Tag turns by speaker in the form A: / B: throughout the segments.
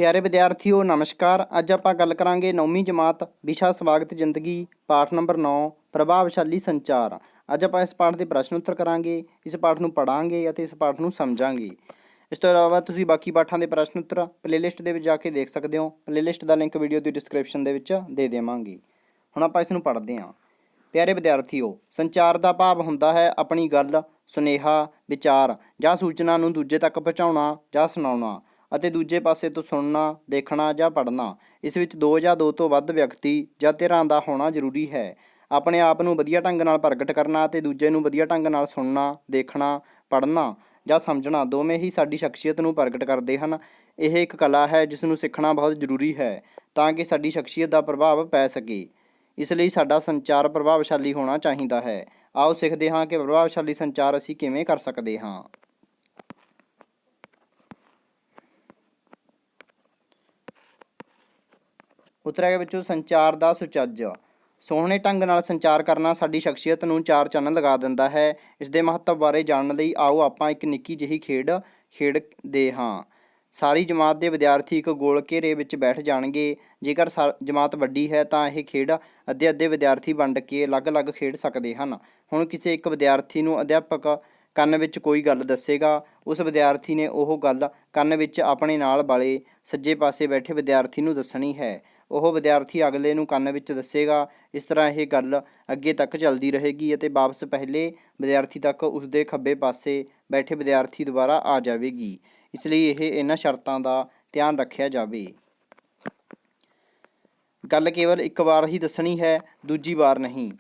A: प्यारे विद्यार्थियों नमस्कार। अज आप गल करांगे 9वीं जमात विशा स्वागत जिंदगी पाठ नंबर 9 प्रभावशाली संचार। अज आप इस पाठ के प्रश्न उत्तर करांगे, इस पाठ ਨੂੰ पढ़ांगे और इस पाठ ਨੂੰ समझांगे। इस तो इलावा तुसीं बाकी पाठां के प्रश्न उत्तर प्लेलिस्ट ਦੇ ਵਿੱਚ ਜਾ ਕੇ ਦੇਖ ਸਕਦੇ ਹੋ। प्लेलिस्ट ਦਾ ਲਿੰਕ ਵੀਡੀਓ ਦੀ ਡਿਸਕ੍ਰਿਪਸ਼ਨ ਦੇ ਵਿੱਚ ਦੇ ਦੇਵਾਂਗੇ। ਹੁਣ ਆਪਾਂ ਇਸ ਨੂੰ ਪੜ੍ਹਦੇ ਹਾਂ। प्यारे विद्यार्थियों संचार का भाव हुंदा है अपनी गल, सुनेहा, विचार ਜਾਂ सूचना ਨੂੰ ਦੂਜੇ तक पहुँचाउणा ਜਾਂ सुणाउणा ਅਤੇ ਦੂਜੇ ਪਾਸੇ ਤੋਂ ਸੁਣਨਾ, ਦੇਖਣਾ ਜਾਂ ਪੜ੍ਹਨਾ। ਇਸ ਵਿੱਚ ਦੋ ਜਾਂ ਦੋ ਤੋਂ ਵੱਧ ਵਿਅਕਤੀ ਜਾਂ ਧਿਰਾਂ ਦਾ ਹੋਣਾ ਜ਼ਰੂਰੀ ਹੈ। ਆਪਣੇ ਆਪ ਨੂੰ ਵਧੀਆ ਢੰਗ ਨਾਲ ਪ੍ਰਗਟ ਕਰਨਾ ਅਤੇ ਦੂਜੇ ਨੂੰ ਵਧੀਆ ਢੰਗ ਨਾਲ ਸੁਣਨਾ, ਦੇਖਣਾ, ਪੜ੍ਹਨਾ ਜਾਂ ਸਮਝਣਾ ਦੋਵੇਂ ਹੀ ਸਾਡੀ ਸ਼ਖਸੀਅਤ ਨੂੰ ਪ੍ਰਗਟ ਕਰਦੇ ਹਨ। ਇਹ ਇੱਕ ਕਲਾ ਹੈ ਜਿਸ ਨੂੰ ਸਿੱਖਣਾ ਬਹੁਤ ਜ਼ਰੂਰੀ ਹੈ ਤਾਂ ਕਿ ਸਾਡੀ ਸ਼ਖਸੀਅਤ ਦਾ ਪ੍ਰਭਾਵ ਪੈ ਸਕੇ। ਇਸ ਲਈ ਸਾਡਾ ਸੰਚਾਰ ਪ੍ਰਭਾਵਸ਼ਾਲੀ ਹੋਣਾ ਚਾਹੀਦਾ ਹੈ। ਆਓ ਸਿੱਖਦੇ ਹਾਂ ਕਿ ਪ੍ਰਭਾਵਸ਼ਾਲੀ ਸੰਚਾਰ ਅਸੀਂ ਕਿਵੇਂ ਕਰ ਸਕਦੇ ਹਾਂ। ਉੱਤਰ ਵਿੱਚੋਂ ਸੰਚਾਰ ਦਾ ਸੁਚੱਜ। ਸੋਹਣੇ ਢੰਗ ਨਾਲ ਸੰਚਾਰ ਕਰਨਾ ਸਾਡੀ ਸ਼ਖਸੀਅਤ ਨੂੰ ਚਾਰ ਚੰਨ ਲਗਾ ਦਿੰਦਾ ਹੈ। ਇਸ ਦੇ ਮਹੱਤਵ ਬਾਰੇ ਜਾਣਨ ਲਈ ਆਓ ਆਪਾਂ ਇੱਕ ਨਿੱਕੀ ਜਿਹੀ ਖੇਡਦੇ ਹਾਂ। ਸਾਰੀ ਜਮਾਤ ਦੇ ਵਿਦਿਆਰਥੀ ਇੱਕ ਗੋਲ ਘੇਰੇ ਵਿੱਚ ਬੈਠ ਜਾਣਗੇ। ਜੇਕਰ ਜਮਾਤ ਵੱਡੀ ਹੈ ਤਾਂ ਇਹ ਖੇਡ ਅੱਧੇ ਵਿਦਿਆਰਥੀ ਵੰਡ ਕੇ ਅਲੱਗ-ਅਲੱਗ ਖੇਡ ਸਕਦੇ ਹਨ। ਹੁਣ ਕਿਸੇ ਇੱਕ ਵਿਦਿਆਰਥੀ ਨੂੰ ਅਧਿਆਪਕ ਕੰਨ ਵਿੱਚ ਕੋਈ ਗੱਲ ਦੱਸੇਗਾ। ਉਸ ਵਿਦਿਆਰਥੀ ਨੇ ਉਹ ਗੱਲ ਕੰਨ ਵਿੱਚ ਆਪਣੇ ਨਾਲ ਵਾਲੇ ਸੱਜੇ ਪਾਸੇ ਬੈਠੇ ਵਿਦਿਆਰਥੀ ਨੂੰ ਦੱਸਣੀ ਹੈ। ਉਹ ਵਿਦਿਆਰਥੀ ਅਗਲੇ ਨੂੰ ਕੰਨ ਵਿੱਚ ਦੱਸੇਗਾ। ਇਸ ਤਰ੍ਹਾਂ ਇਹ ਗੱਲ ਅੱਗੇ ਤੱਕ ਚੱਲਦੀ ਰਹੇਗੀ ਅਤੇ ਵਾਪਸ ਪਹਿਲੇ ਵਿਦਿਆਰਥੀ ਤੱਕ ਉਸਦੇ ਖੱਬੇ ਪਾਸੇ ਬੈਠੇ ਵਿਦਿਆਰਥੀ ਦੁਆਰਾ ਆ ਜਾਵੇਗੀ। ਇਸ ਲਈ ਇਹਨਾਂ ਸ਼ਰਤਾਂ ਦਾ ਧਿਆਨ ਰੱਖਿਆ ਜਾਵੇ। ਗੱਲ ਕੇਵਲ ਇੱਕ ਵਾਰ ਹੀ ਦੱਸਣੀ ਹੈ, ਦੂਜੀ ਵਾਰ ਨਹੀਂ।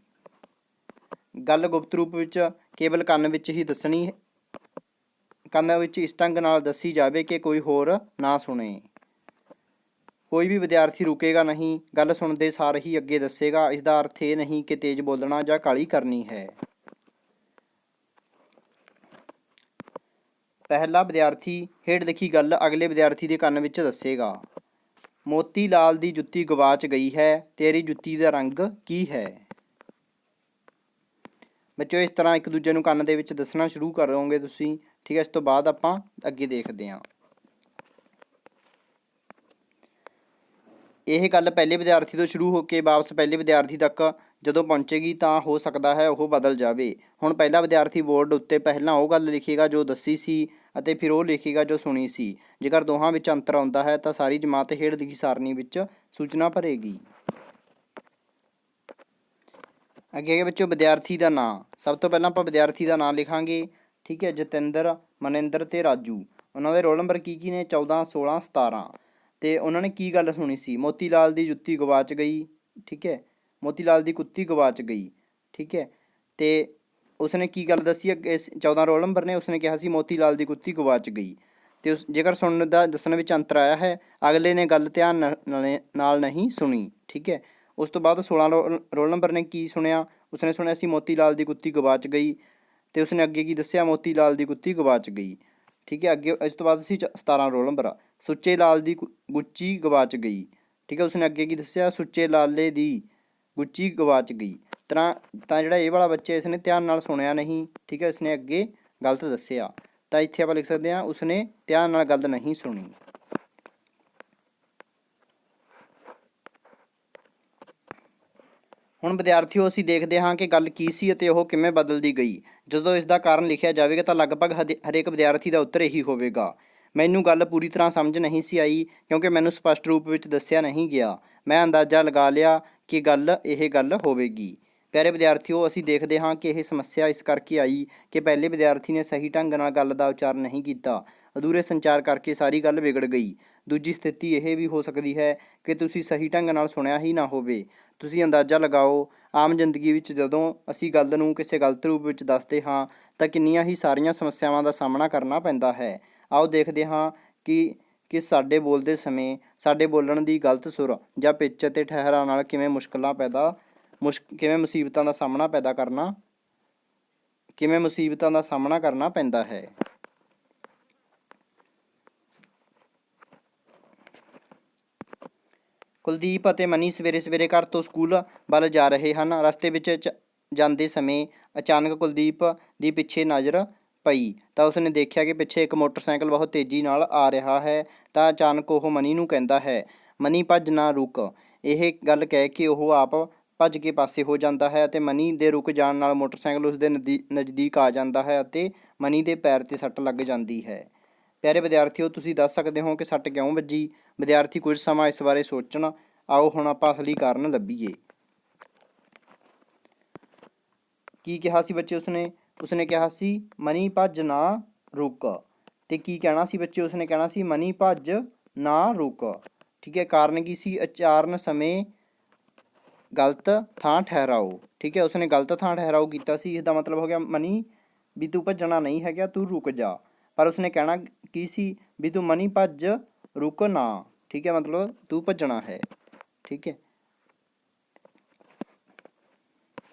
A: ਗੱਲ ਗੁਪਤ ਰੂਪ ਵਿੱਚ ਕੇਵਲ ਕੰਨ ਵਿੱਚ ਹੀ ਦੱਸਣੀ, ਕੰਨ ਵਿੱਚ ਇਸ ਢੰਗ ਨਾਲ ਦੱਸੀ ਜਾਵੇ ਕਿ ਕੋਈ ਹੋਰ ਨਾ ਸੁਣੇ। ਕੋਈ ਵੀ ਵਿਦਿਆਰਥੀ ਰੁਕੇਗਾ ਨਹੀਂ, ਗੱਲ ਸੁਣਦੇ ਸਾਰ ਹੀ ਅੱਗੇ ਦੱਸੇਗਾ। ਇਸ ਦਾ ਅਰਥ ਇਹ ਨਹੀਂ ਕਿ ਤੇਜ਼ ਬੋਲਣਾ ਜਾਂ ਕਾਹਲੀ ਕਰਨੀ ਹੈ। ਪਹਿਲਾ ਵਿਦਿਆਰਥੀ ਹੇਠ ਲਿਖੀ ਗੱਲ ਅਗਲੇ ਵਿਦਿਆਰਥੀ ਦੇ ਕੰਨ ਵਿੱਚ ਦੱਸੇਗਾ। ਮੋਤੀ ਲਾਲ ਦੀ ਜੁੱਤੀ ਗਵਾਚ ਗਈ ਹੈ, ਤੇਰੀ ਜੁੱਤੀ ਦਾ ਰੰਗ ਕੀ ਹੈ? ਬੱਚਿਓ ਇਸ ਤਰ੍ਹਾਂ ਇੱਕ ਦੂਜੇ ਨੂੰ ਕੰਨ ਦੇ ਵਿੱਚ ਦੱਸਣਾ ਸ਼ੁਰੂ ਕਰੋਗੇ ਤੁਸੀਂ, ਠੀਕ ਹੈ। ਇਸ ਤੋਂ ਬਾਅਦ ਆਪਾਂ ਅੱਗੇ ਦੇਖਦੇ ਹਾਂ। ਇਹ ਗੱਲ ਪਹਿਲੇ ਵਿਦਿਆਰਥੀ ਤੋਂ ਸ਼ੁਰੂ ਹੋ ਕੇ ਵਾਪਸ ਪਹਿਲੇ ਵਿਦਿਆਰਥੀ ਤੱਕ ਜਦੋਂ ਪਹੁੰਚੇਗੀ ਤਾਂ ਹੋ ਸਕਦਾ ਹੈ ਉਹ ਬਦਲ ਜਾਵੇ। ਹੁਣ ਪਹਿਲਾ ਵਿਦਿਆਰਥੀ ਬੋਰਡ ਉੱਤੇ ਪਹਿਲਾਂ ਉਹ ਗੱਲ ਲਿਖੇਗਾ ਜੋ ਦੱਸੀ ਸੀ ਅਤੇ ਫਿਰ ਉਹ ਲਿਖੇਗਾ ਜੋ ਸੁਣੀ ਸੀ। ਜੇਕਰ ਦੋਹਾਂ ਵਿੱਚ ਅੰਤਰ ਆਉਂਦਾ ਹੈ ਤਾਂ ਸਾਰੀ ਜਮਾਤ ਹੇਠ ਲਿਖੀ ਸਾਰਣੀ ਵਿੱਚ ਸੂਚਨਾ ਭਰੇਗੀ। ਅੱਗੇ ਬੱਚੋ ਵਿਦਿਆਰਥੀ ਦਾ ਨਾਂ। ਸਭ ਤੋਂ ਪਹਿਲਾਂ ਆਪਾਂ ਵਿਦਿਆਰਥੀ ਦਾ ਨਾਂ ਲਿਖਾਂਗੇ, ਠੀਕ ਹੈ। ਜਤਿੰਦਰ, ਮਨਿੰਦਰ ਅਤੇ ਰਾਜੂ। ਉਹਨਾਂ ਦੇ ਰੋਲ ਨੰਬਰ ਕੀ ਨੇ? 14, 16, 17। ਅਤੇ ਉਹਨਾਂ ਨੇ ਕੀ ਗੱਲ ਸੁਣੀ ਸੀ? ਮੋਤੀ ਲਾਲ ਦੀ ਜੁੱਤੀ ਗਵਾਚ ਗਈ, ਠੀਕ ਹੈ। ਮੋਤੀ ਲਾਲ ਦੀ ਕੁੱਤੀ ਗਵਾਚ ਗਈ, ਠੀਕ ਹੈ। ਅਤੇ ਉਸਨੇ ਕੀ ਗੱਲ ਦੱਸੀ? ਅੱਗੇ 14 ਰੋਲ ਨੰਬਰ ਨੇ ਉਸਨੇ ਕਿਹਾ ਸੀ ਮੋਤੀ ਲਾਲ ਦੀ ਕੁੱਤੀ ਗਵਾਚ ਗਈ। ਅਤੇ ਜੇਕਰ ਸੁਣਨ ਦਾ ਦੱਸਣ ਵਿੱਚ ਅੰਤਰ ਆਇਆ ਹੈ, ਅਗਲੇ ਨੇ ਗੱਲ ਧਿਆਨ ਨਾਲ ਨਹੀਂ ਸੁਣੀ, ਠੀਕ ਹੈ। ਉਸ ਤੋਂ ਬਾਅਦ 16 ਰੋਲ ਨੰਬਰ ਨੇ ਕੀ ਸੁਣਿਆ? ਉਸਨੇ ਸੁਣਿਆ ਸੀ ਮੋਤੀ ਲਾਲ ਦੀ ਕੁੱਤੀ ਗਵਾਚ ਗਈ ਅਤੇ ਉਸਨੇ ਅੱਗੇ ਕੀ ਦੱਸਿਆ? ਮੋਤੀ ਲਾਲ ਦੀ ਕੁੱਤੀ ਗਵਾਚ ਗਈ, ਠੀਕ ਹੈ। ਅੱਗੇ ਇਸ ਤੋਂ ਬਾਅਦ ਸੀ 17 ਰੋਲ ਨੰਬਰ, ਸੁੱਚੇ ਲਾਲ ਦੀ ਗੁੱਚੀ ਗਵਾਚ ਗਈ, ਠੀਕ ਹੈ। ਉਸਨੇ ਅੱਗੇ ਕੀ ਦੱਸਿਆ? ਸੁੱਚੇ ਲਾਲੇ ਦੀ ਗੁੱਚੀ ਗਵਾਚ ਗਈ। ਤਾਂ ਜਿਹੜਾ ਇਹ ਵਾਲਾ ਬੱਚਾ ਇਸਨੇ ਧਿਆਨ ਨਾਲ ਸੁਣਿਆ ਨਹੀਂ, ਠੀਕ ਹੈ। ਇਸਨੇ ਅੱਗੇ ਗਲਤ ਦੱਸਿਆ, ਤਾਂ ਇੱਥੇ ਆਪਾਂ ਲਿਖ ਸਕਦੇ ਹਾਂ ਉਸਨੇ ਧਿਆਨ ਨਾਲ ਗੱਲ ਨਹੀਂ ਸੁਣੀ। ਹੁਣ ਵਿਦਿਆਰਥੀਓ ਅਸੀਂ ਦੇਖਦੇ ਹਾਂ ਕਿ ਗੱਲ ਕੀ ਸੀ ਅਤੇ ਉਹ ਕਿਵੇਂ ਬਦਲਦੀ ਗਈ। ਜਦੋਂ ਇਸ ਦਾ ਕਾਰਨ ਲਿਖਿਆ ਜਾਵੇਗਾ ਤਾਂ ਲਗਭਗ ਹਰੇਕ ਵਿਦਿਆਰਥੀ ਦਾ ਉੱਤਰ ਇਹੀ ਹੋਵੇਗਾ। ਮੈਨੂੰ ਗੱਲ ਪੂਰੀ ਤਰ੍ਹਾਂ ਸਮਝ ਨਹੀਂ ਸੀ ਆਈ ਕਿਉਂਕਿ ਮੈਨੂੰ ਸਪਸ਼ਟ ਰੂਪ ਵਿੱਚ ਦੱਸਿਆ ਨਹੀਂ ਗਿਆ। ਮੈਂ ਅੰਦਾਜ਼ਾ ਲਗਾ ਲਿਆ ਕਿ ਇਹ ਗੱਲ ਹੋਵੇਗੀ। ਪਿਆਰੇ ਵਿਦਿਆਰਥੀਓ ਅਸੀਂ ਦੇਖਦੇ ਹਾਂ ਕਿ ਇਹ ਸਮੱਸਿਆ ਇਸ ਕਰਕੇ ਆਈ ਕਿ ਪਹਿਲੇ ਵਿਦਿਆਰਥੀ ਨੇ ਸਹੀ ਢੰਗ ਨਾਲ ਗੱਲ ਦਾ ਉਚਾਰਨ ਨਹੀਂ ਕੀਤਾ। ਅਧੂਰੇ ਸੰਚਾਰ ਕਰਕੇ ਸਾਰੀ ਗੱਲ ਵਿਗੜ ਗਈ। ਦੂਜੀ ਸਥਿਤੀ ਇਹ ਵੀ ਹੋ ਸਕਦੀ ਹੈ ਕਿ ਤੁਸੀਂ ਸਹੀ ਢੰਗ ਨਾਲ ਸੁਣਿਆ ਹੀ ਨਾ ਹੋਵੇ। ਤੁਸੀਂ ਅੰਦਾਜ਼ਾ ਲਗਾਓ, ਆਮ ਜ਼ਿੰਦਗੀ ਵਿੱਚ ਜਦੋਂ ਅਸੀਂ ਗੱਲ ਨੂੰ ਕਿਸੇ ਗਲਤ ਰੂਪ ਵਿੱਚ ਦੱਸਦੇ ਹਾਂ ਤਾਂ ਕਿੰਨੀਆਂ ਹੀ ਸਾਰੀਆਂ ਸਮੱਸਿਆਵਾਂ ਦਾ ਸਾਹਮਣਾ ਕਰਨਾ ਪੈਂਦਾ ਹੈ। ਆਓ ਦੇਖਦੇ ਹਾਂ ਕਿ ਸਾਡੇ ਬੋਲਦੇ ਸਮੇਂ ਸਾਡੇ ਬੋਲਣ ਦੀ ਗਲਤ ਸੁਰ ਜਾਂ ਪਿੱਚ ਅਤੇ ਠਹਿਰਾਂ ਨਾਲ ਕਿਵੇਂ ਮੁਸੀਬਤਾਂ ਦਾ ਸਾਹਮਣਾ ਕਰਨਾ ਪੈਂਦਾ ਹੈ। ਕੁਲਦੀਪ ਅਤੇ ਮਨੀ ਸਵੇਰੇ ਸਵੇਰੇ ਘਰ ਤੋਂ ਸਕੂਲ ਵੱਲ ਜਾ ਰਹੇ ਹਨ। ਰਸਤੇ ਵਿੱਚ ਜਾਂਦੇ ਸਮੇਂ ਅਚਾਨਕ ਕੁਲਦੀਪ ਦੀ ਪਿੱਛੇ ਨਜ਼ਰ ਪਈ ਤਾਂ ਉਸਨੇ ਦੇਖਿਆ ਕਿ ਪਿੱਛੇ ਇੱਕ ਮੋਟਰਸਾਈਕਲ ਬਹੁਤ ਤੇਜ਼ੀ ਨਾਲ ਆ ਰਿਹਾ ਹੈ। ਤਾਂ ਅਚਾਨਕ ਉਹ ਮਨੀ ਨੂੰ ਕਹਿੰਦਾ ਹੈ, ਮਨੀ ਭੱਜ ਨਾ ਰੁਕ। ਇਹ ਗੱਲ ਕਹਿ ਕੇ ਉਹ ਆਪ ਭੱਜ ਕੇ ਪਾਸੇ ਹੋ ਜਾਂਦਾ ਹੈ ਅਤੇ ਮਨੀ ਦੇ ਰੁਕ ਜਾਣ ਨਾਲ ਮੋਟਰਸਾਈਕਲ ਉਸ ਦੇ ਨਜ਼ਦੀਕ ਆ ਜਾਂਦਾ ਹੈ ਅਤੇ ਮਨੀ ਦੇ ਪੈਰ 'ਤੇ ਸੱਟ ਲੱਗ ਜਾਂਦੀ ਹੈ। ਪਿਆਰੇ ਵਿਦਿਆਰਥੀਓ, ਤੁਸੀਂ ਦੱਸ ਸਕਦੇ ਹੋ ਕਿ ਸੱਟ ਕਿਉਂ ਵੱਜੀ? ਵਿਦਿਆਰਥੀ ਕੁਝ ਸਮਾਂ ਇਸ ਬਾਰੇ ਸੋਚਣ। ਆਓ ਹੁਣ ਆਪਾਂ ਅਸਲੀ ਕਾਰਨ ਲੱਭੀਏ। ਕੀ ਕਿਹਾ ਸੀ ਬੱਚੇ ਉਸਨੇ ਕਿਹਾ ਸੀ ਮਨੀ ਭੱਜ ਨਾ ਰੁਕ। ਤੇ ਕੀ ਕਹਿਣਾ ਸੀ ਬੱਚੇ? ਉਸਨੇ ਕਹਿਣਾ ਸੀ ਮਨੀ ਭੱਜ ਨਾ ਰੁਕ। ਠੀਕ ਹੈ, ਕਾਰਨ ਕੀ ਸੀ? ਉਚਾਰਨ ਸਮੇਂ ਗਲਤ ਥਾਂ ਠਹਿਰਾਓ। ਠੀਕ ਹੈ, ਉਸਨੇ ਗਲਤ ਥਾਂ ਠਹਿਰਾਓ ਕੀਤਾ ਸੀ। ਇਸ ਦਾ ਮਤਲਬ ਹੋ ਗਿਆ ਮਨੀ ਵੀ ਤੂੰ ਭੱਜਣਾ ਨਹੀਂ ਹੈਗਾ, ਤੂੰ ਰੁਕ ਜਾ। ਪਰ ਉਸਨੇ ਕਹਿਣਾ ਕੀ ਸੀ ਵੀ ਤੂੰ ਮਨੀ ਭੱਜ ਰੁਕ ਨਾ। ਠੀਕ ਹੈ, ਮਤਲਬ ਤੂੰ ਭੱਜਣਾ ਹੈ। ਠੀਕ ਹੈ,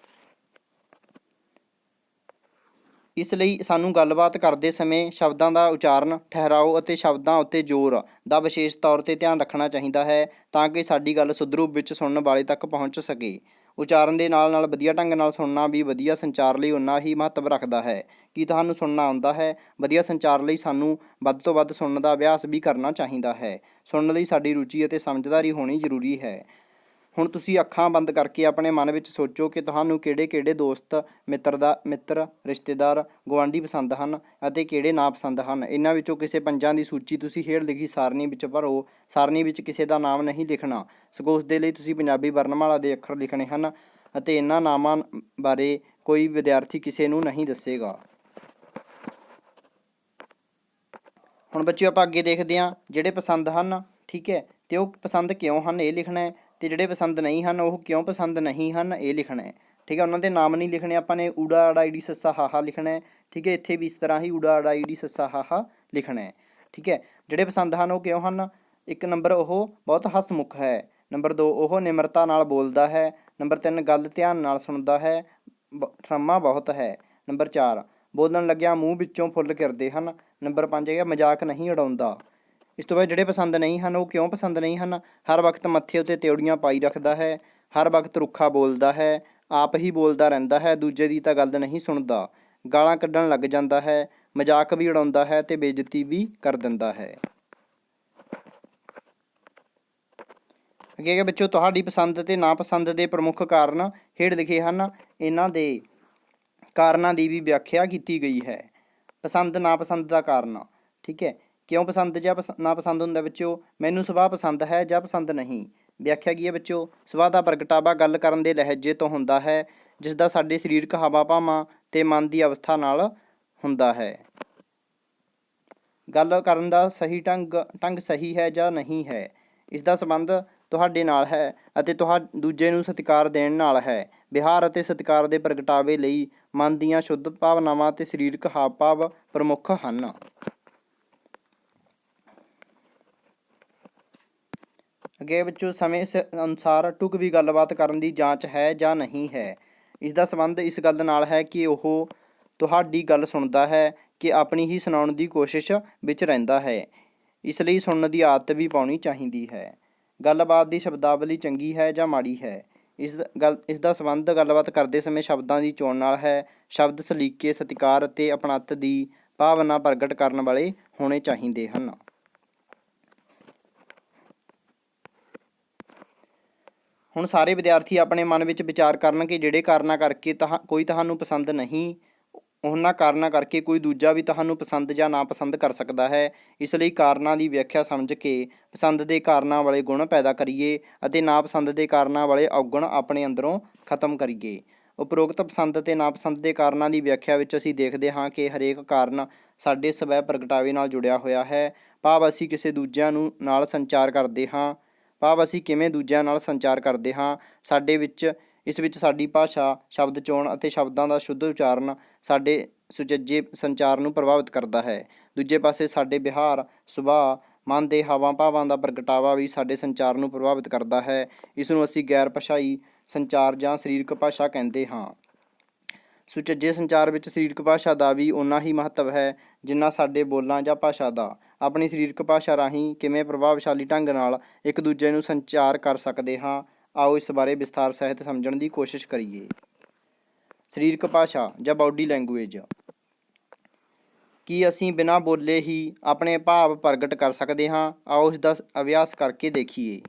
A: ਇਸ ਲਈ ਸਾਨੂੰ ਗੱਲਬਾਤ ਕਰਦੇ ਸਮੇਂ ਸ਼ਬਦਾਂ ਦਾ ਉਚਾਰਨ, ਠਹਿਰਾਓ ਅਤੇ ਸ਼ਬਦਾਂ ਉੱਤੇ ਜ਼ੋਰ ਦਾ ਵਿਸ਼ੇਸ਼ ਤੌਰ 'ਤੇ ਧਿਆਨ ਰੱਖਣਾ ਚਾਹੀਦਾ ਹੈ ਤਾਂ ਕਿ ਸਾਡੀ ਗੱਲ ਸੁੱਧ ਰੂਪ ਵਿੱਚ ਸੁਣਨ ਵਾਲੇ ਤੱਕ ਪਹੁੰਚ ਸਕੇ। ਉਚਾਰਨ ਦੇ ਨਾਲ ਨਾਲ ਵਧੀਆ ਢੰਗ ਨਾਲ ਸੁਣਨਾ ਵੀ ਵਧੀਆ ਸੰਚਾਰ ਲਈ ਉਨਾ ਹੀ ਮਹੱਤਵ ਰੱਖਦਾ ਹੈ। ਕੀ ਤੁਹਾਨੂੰ ਸੁਣਨਾ ਆਉਂਦਾ ਹੈ? ਵਧੀਆ ਸੰਚਾਰ ਲਈ ਸਾਨੂੰ ਵੱਧ ਤੋਂ ਵੱਧ ਸੁਣਨ ਦਾ ਅਭਿਆਸ ਵੀ ਕਰਨਾ ਚਾਹੀਦਾ ਹੈ। ਸੁਣਨ ਲਈ ਸਾਡੀ ਰੁਚੀ ਅਤੇ ਸਮਝਦਾਰੀ ਹੋਣੀ ਜ਼ਰੂਰੀ ਹੈ। ਹੁਣ ਤੁਸੀਂ ਅੱਖਾਂ ਬੰਦ ਕਰਕੇ ਆਪਣੇ ਮਨ ਵਿੱਚ ਸੋਚੋ ਕਿ ਤੁਹਾਨੂੰ ਕਿਹੜੇ ਕਿਹੜੇ ਦੋਸਤ, ਮਿੱਤਰ, ਰਿਸ਼ਤੇਦਾਰ, ਗੁਆਂਢੀ ਪਸੰਦ ਹਨ ਅਤੇ ਕਿਹੜੇ ਨਾ ਪਸੰਦ ਹਨ। ਇਹਨਾਂ ਵਿੱਚੋਂ ਕਿਸੇ ਪੰਜਾਂ ਦੀ ਸੂਚੀ ਤੁਸੀਂ ਹੇਠ ਲਿਖੀ ਸਾਰਣੀ ਵਿੱਚ ਭਰੋ। ਸਾਰਣੀ ਵਿੱਚ ਕਿਸੇ ਦਾ ਨਾਮ ਨਹੀਂ ਲਿਖਣਾ, ਸਗੋਂ ਉਸ ਦੇ ਲਈ ਤੁਸੀਂ ਪੰਜਾਬੀ ਵਰਣਮਾਲਾ ਦੇ ਅੱਖਰ ਲਿਖਣੇ ਹਨ ਅਤੇ ਇਹਨਾਂ ਨਾਮਾਂ ਬਾਰੇ ਕੋਈ ਵਿਦਿਆਰਥੀ ਕਿਸੇ ਨੂੰ ਨਹੀਂ ਦੱਸੇਗਾ। ਹੁਣ ਬੱਚਿਓ ਆਪਾਂ ਅੱਗੇ ਦੇਖਦੇ ਹਾਂ ਜਿਹੜੇ ਪਸੰਦ ਹਨ। ਠੀਕ ਹੈ, ਅਤੇ ਉਹ ਪਸੰਦ ਕਿਉਂ ਹਨ ਇਹ ਲਿਖਣਾ ਹੈ, ਅਤੇ ਜਿਹੜੇ ਪਸੰਦ ਨਹੀਂ ਹਨ ਉਹ ਕਿਉਂ ਪਸੰਦ ਨਹੀਂ ਹਨ ਇਹ ਲਿਖਣਾ ਹੈ। ਠੀਕ ਹੈ, ਉਹਨਾਂ ਦੇ ਨਾਮ ਨਹੀਂ ਲਿਖਣੇ ਆਪਾਂ ਨੇ। ਊੜਾ ਅੜਾ ਈੜੀ ਸੱਸਾ ਹਾਹਾ ਲਿਖਣਾ ਹੈ। ਠੀਕ ਹੈ, ਇੱਥੇ ਵੀ ਇਸ ਤਰ੍ਹਾਂ ਹੀ ਊੜਾ ਅੜਾ ਈੜੀ ਸੱਸਾ ਹਾਹਾ ਲਿਖਣਾ ਹੈ। ਠੀਕ ਹੈ, ਜਿਹੜੇ ਪਸੰਦ ਹਨ ਉਹ ਕਿਉਂ ਹਨ? 1 ਨੰਬਰ ਉਹ ਬਹੁਤ ਹੱਸਮੁੱਖ ਹੈ। ਨੰਬਰ 2 ਉਹ ਨਿਮਰਤਾ ਨਾਲ ਬੋਲਦਾ ਹੈ। ਨੰਬਰ 3 ਗੱਲ ਧਿਆਨ ਨਾਲ ਸੁਣਦਾ ਹੈ। ਠਰਮਾ ਬਹੁਤ ਹੈ। ਨੰਬਰ 4 ਬੋਲਣ ਲੱਗਿਆ ਮੂੰਹ ਵਿੱਚੋਂ ਫੁੱਲ ਕਿਰਦੇ ਹਨ। ਨੰਬਰ 5 ਹੈਗਾ ਮਜ਼ਾਕ ਨਹੀਂ ਉਡਾਉਂਦਾ। ਇਸ ਤੋਂ ਬਾਅਦ ਜਿਹੜੇ ਪਸੰਦ ਨਹੀਂ ਹਨ ਉਹ ਕਿਉਂ ਪਸੰਦ ਨਹੀਂ ਹਨ? ਹਰ ਵਕਤ ਮੱਥੇ ਉੱਤੇ ਤਿਉੜੀਆਂ ਪਾਈ ਰੱਖਦਾ ਹੈ। ਹਰ ਵਕਤ ਰੁੱਖਾ ਬੋਲਦਾ ਹੈ। ਆਪ ਹੀ ਬੋਲਦਾ ਰਹਿੰਦਾ ਹੈ, ਦੂਜੇ ਦੀ ਤਾਂ ਗੱਲ ਨਹੀਂ ਸੁਣਦਾ। ਗਾਲਾਂ ਕੱਢਣ ਲੱਗ ਜਾਂਦਾ ਹੈ। ਮਜ਼ਾਕ ਵੀ ਉਡਾਉਂਦਾ ਹੈ ਅਤੇ ਬੇਇੱਜ਼ਤੀ ਵੀ ਕਰ ਦਿੰਦਾ ਹੈ। ਅੱਗੇ ਹੈਗਾ ਬੱਚਿਓ ਤੁਹਾਡੀ ਪਸੰਦ ਅਤੇ ਨਾਪਸੰਦ ਦੇ ਪ੍ਰਮੁੱਖ ਕਾਰਨ ਹੇਠ ਲਿਖੇ ਹਨ। ਇਹਨਾਂ ਦੇ ਕਾਰਨਾਂ ਦੀ ਵੀ ਵਿਆਖਿਆ ਕੀਤੀ ਗਈ ਹੈ। ਪਸੰਦ ਨਾਪਸੰਦ ਦਾ ਕਾਰਨ। ਠੀਕ ਹੈ, ਕਿਉਂ ਪਸੰਦ ਜਾਂ ਨਾਪਸੰਦ ਹੁੰਦਾ ਬੱਚਿਓ? ਮੈਨੂੰ ਸੁਭਾਅ ਪਸੰਦ ਹੈ ਜਾਂ ਪਸੰਦ ਨਹੀਂ। ਵਿਆਖਿਆ ਕੀ ਹੈ ਬੱਚਿਓ? ਸੁਭਾਅ ਦਾ ਪ੍ਰਗਟਾਵਾ ਗੱਲ ਕਰਨ ਦੇ ਲਹਿਜੇ ਤੋਂ ਹੁੰਦਾ ਹੈ, ਜਿਸ ਦਾ ਸਾਡੇ ਸਰੀਰਕ ਹਾਵਾਂ ਭਾਵਾਂ ਅਤੇ ਮਨ ਦੀ ਅਵਸਥਾ ਨਾਲ ਹੁੰਦਾ ਹੈ। ਗੱਲ ਕਰਨ ਦਾ ਸਹੀ ਢੰਗ ਸਹੀ ਹੈ ਜਾਂ ਨਹੀਂ ਹੈ, ਇਸ ਦਾ ਸੰਬੰਧ ਤੁਹਾਡੇ ਨਾਲ ਹੈ ਅਤੇ ਦੂਜੇ ਨੂੰ ਸਤਿਕਾਰ ਦੇਣ ਨਾਲ ਹੈ। ਵਿਹਾਰ ਅਤੇ ਸਤਿਕਾਰ ਦੇ ਪ੍ਰਗਟਾਵੇ ਲਈ ਮਨ ਦੀਆਂ ਸ਼ੁੱਧ ਭਾਵਨਾਵਾਂ ਅਤੇ ਸਰੀਰਕ ਹਾਵ ਭਾਵ ਪ੍ਰਮੁੱਖ ਹਨ। ਅੱਗੇ ਬੱਚੋ ਸਮੇਂ ਅਨੁਸਾਰ ਢੁਕਵੀਂ ਗੱਲਬਾਤ ਕਰਨ ਦੀ ਜਾਂਚ ਹੈ ਜਾਂ ਨਹੀਂ ਹੈ। ਇਸ ਦਾ ਸੰਬੰਧ ਇਸ ਗੱਲ ਨਾਲ ਹੈ ਕਿ ਉਹ ਤੁਹਾਡੀ ਗੱਲ ਸੁਣਦਾ ਹੈ ਕਿ ਆਪਣੀ ਹੀ ਸੁਣਾਉਣ ਦੀ ਕੋਸ਼ਿਸ਼ ਵਿੱਚ ਰਹਿੰਦਾ ਹੈ। ਇਸ ਲਈ ਸੁਣਨ ਦੀ ਆਦਤ ਵੀ ਪਾਉਣੀ ਚਾਹੀਦੀ ਹੈ। ਗੱਲਬਾਤ ਦੀ ਸ਼ਬਦਾਵਲੀ ਚੰਗੀ ਹੈ ਜਾਂ ਮਾੜੀ ਹੈ। ਇਸ ਦਾ ਸੰਬੰਧ ਗੱਲਬਾਤ ਕਰਦੇ ਸਮੇਂ ਸ਼ਬਦਾਂ ਦੀ ਚੋਣ ਨਾਲ ਹੈ। ਸ਼ਬਦ ਸਲੀਕੇ, ਸਤਿਕਾਰ ਅਤੇ ਅਪਣੱਤ ਦੀ ਭਾਵਨਾ ਪ੍ਰਗਟ ਕਰਨ ਵਾਲੇ ਹੋਣੇ ਚਾਹੀਦੇ ਹਨ। ਹੁਣ ਸਾਰੇ ਵਿਦਿਆਰਥੀ ਆਪਣੇ ਮਨ ਵਿੱਚ ਵਿਚਾਰ ਕਰਨ ਕਿ ਜਿਹੜੇ ਕਾਰਨਾਂ ਕਰਕੇ ਕੋਈ ਤੁਹਾਨੂੰ ਪਸੰਦ ਨਹੀਂ, ਉਹਨਾਂ ਕਾਰਨਾਂ ਕਰਕੇ ਕੋਈ ਦੂਜਾ ਵੀ ਤੁਹਾਨੂੰ ਪਸੰਦ ਜਾਂ ਨਾਪਸੰਦ ਕਰ ਸਕਦਾ ਹੈ। ਇਸ ਲਈ ਕਾਰਨਾਂ ਦੀ ਵਿਆਖਿਆ ਸਮਝ ਕੇ ਪਸੰਦ ਦੇ ਕਾਰਨਾਂ ਵਾਲੇ ਗੁਣ ਪੈਦਾ ਕਰੀਏ ਅਤੇ ਨਾਪਸੰਦ ਦੇ ਕਾਰਨਾਂ ਵਾਲੇ ਔਗੁਣ ਆਪਣੇ ਅੰਦਰੋਂ ਖਤਮ ਕਰੀਏ। ਉਪਰੋਕਤ ਪਸੰਦ ਅਤੇ ਨਾਪਸੰਦ ਦੇ ਕਾਰਨਾਂ ਦੀ ਵਿਆਖਿਆ ਵਿੱਚ ਅਸੀਂ ਦੇਖਦੇ ਹਾਂ ਕਿ ਹਰੇਕ ਕਾਰਨ ਸਾਡੇ ਸਵੈ ਪ੍ਰਗਟਾਵੇ ਨਾਲ ਜੁੜਿਆ ਹੋਇਆ ਹੈ। ਭਾਵ ਅਸੀਂ ਕਿਸੇ ਦੂਜਿਆਂ ਨਾਲ ਸੰਚਾਰ ਕਰਦੇ ਹਾਂ। ਭਾਵ ਅਸੀਂ ਕਿਵੇਂ ਦੂਜਿਆਂ ਨਾਲ ਸੰਚਾਰ ਕਰਦੇ ਹਾਂ। ਇਸ ਵਿੱਚ ਸਾਡੀ ਭਾਸ਼ਾ, ਸ਼ਬਦ ਚੋਣ ਅਤੇ ਸ਼ਬਦਾਂ ਦਾ ਸ਼ੁੱਧ ਉਚਾਰਨ ਸਾਡੇ ਸੁਚੱਜੇ ਸੰਚਾਰ ਨੂੰ ਪ੍ਰਭਾਵਿਤ ਕਰਦਾ ਹੈ। ਦੂਜੇ ਪਾਸੇ ਸਾਡੇ ਵਿਹਾਰ, ਸੁਭਾਅ, ਮਨ ਦੇ ਹਾਵਾਂ ਭਾਵਾਂ ਦਾ ਪ੍ਰਗਟਾਵਾ ਵੀ ਸਾਡੇ ਸੰਚਾਰ ਨੂੰ ਪ੍ਰਭਾਵਿਤ ਕਰਦਾ ਹੈ। ਇਸ ਨੂੰ ਅਸੀਂ ਗੈਰ ਭਾਸ਼ਾਈ ਸੰਚਾਰ ਜਾਂ ਸਰੀਰਕ ਭਾਸ਼ਾ ਕਹਿੰਦੇ ਹਾਂ। ਸੁਚੱਜੇ ਸੰਚਾਰ ਵਿੱਚ ਸਰੀਰਕ ਭਾਸ਼ਾ ਦਾ ਵੀ ਓਨਾ ਹੀ ਮਹੱਤਵ ਹੈ ਜਿੰਨਾ ਸਾਡੇ ਬੋਲਾਂ ਜਾਂ ਭਾਸ਼ਾ ਦਾ। ਆਪਣੀ ਸਰੀਰਕ ਭਾਸ਼ਾ ਰਾਹੀਂ ਕਿਵੇਂ ਪ੍ਰਭਾਵਸ਼ਾਲੀ ਢੰਗ ਨਾਲ ਇੱਕ ਦੂਜੇ ਨੂੰ ਸੰਚਾਰ ਕਰ ਸਕਦੇ ਹਾਂ, ਆਓ ਇਸ ਬਾਰੇ ਵਿਸਥਾਰ ਸਹਿਤ ਸਮਝਣ ਦੀ ਕੋਸ਼ਿਸ਼ ਕਰੀਏ। ਸਰੀਰਕ ਭਾਸ਼ਾ ਜਾਂ ਬਾਡੀ ਲੈਂਗੁਏਜ। ਕੀ ਅਸੀਂ ਬਿਨਾਂ ਬੋਲੇ ਹੀ ਆਪਣੇ ਭਾਵ ਪ੍ਰਗਟ ਕਰ ਸਕਦੇ ਹਾਂ? ਆਓ ਇਸ ਦਾ ਅਭਿਆਸ ਕਰਕੇ ਦੇਖੀਏ।